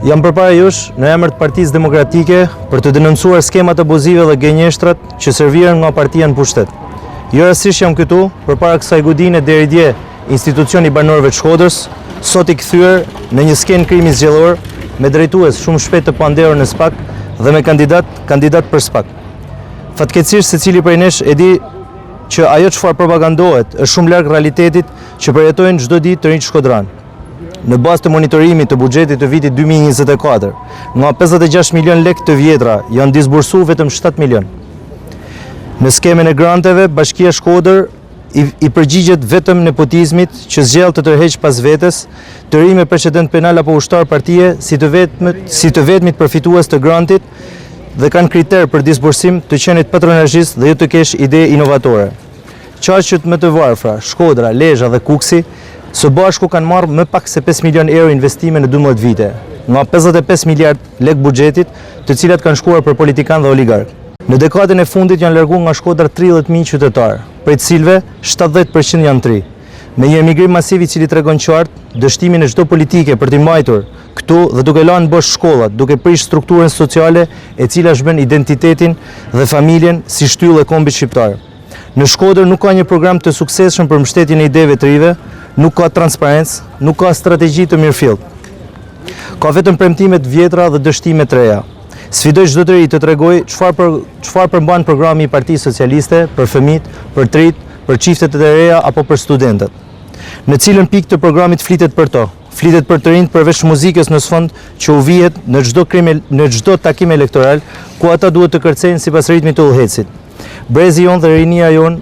Jam përpara jush në emër të Partisë Demokratike për të denoncuar skemat abuzive dhe gënjeshtrat që serviren nga partia në pushtet. Jo rastësisht jam këtu përpara kësaj godine deri dje institucioni banorëve të Shkodrës, sot i kthyer në një skenë krimi zgjedhor me drejtues shumë shpejt të panderur në SPAK dhe me kandidat për SPAK. Fatkeqësisht secili prej nesh e di që ajo çfarë propagandohet është shumë larg realitetit që përjetojnë çdo ditë të rinjtë shkodran. Në bazë të monitorimit të buxhetit të vitit 2024, nga 56 milion lekë të vjetra janë disbursuar vetëm 7 milion. Në skemën e granteve, Bashkia Shkodër i përgjigjet vetëm nepotizmit që zgjell të tërheq pas vetes, të ri me precedent penal apo ushtar partie si të vetmit përfitues të grantit dhe kanë kriter për disbursim të qenit patronazhist dhe jo të kesh ide inovatore. Qarqet më të varfra, Shkodra, Lezhë dhe Kuksi, së bashku kanë marrë më pak se 5 milion euro investime në 12 vite, nga 55 miliard lek buxhetit, të cilat kanë shkuar për politikan dhe oligark. Në dekadën e fundit janë larguar nga Shkodra 30.000 qytetarë, prej të cilëve 70% janë tri. Me një emigrim masiv i cili tregon qartë dështimin e çdo politike për t'i mbajtur këtu dhe duke lënë bosh shkollat, duke prish strukturën sociale e cila shbën identitetin dhe familjen si shtyllë e kombit shqiptar. Në Shkodër nuk ka një program të suksesshëm për mbështetjen e ideve të rive, nuk ka transparencë, nuk ka strategji të mirëfillt. Ka vetëm premtime të vjetra dhe dështime të reja. Sfidoj çdo të ri të tregoj çfarë përmban programi i Partisë Socialiste për fëmijët, për trit, për çiftet e reja apo për studentët. Në cilën pikë të programit flitet për to? Flitet për të rinjt përveç muzikës në sfond që u vihet në çdo takim elektoral ku ata duhet të kërcejnë sipas ritmit të udhëhecit. Brezi jon dhe rinia jon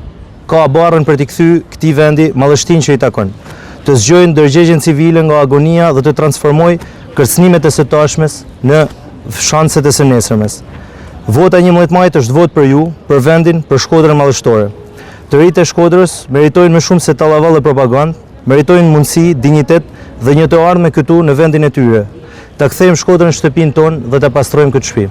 ka barrën për t'i kthy këtij vendi mallështinë që i takon, të zgjojnë ndërgjegjen civile nga agonia dhe të transformoj kërcënimet e së tashmes në shanset e së nesërmes. Vota 11 majit është votë për ju, për vendin, për Shkodrën mallështore. Të rinjtë e Shkodrës meritojnë më shumë se tallavall e propagandë, meritojnë mundësi, dinjitet dhe një të ardhmë këtu në vendin e tyre. Ta kthejmë Shkodrën në shtëpinë tonë dhe ta pastrojmë këtë shtëpi.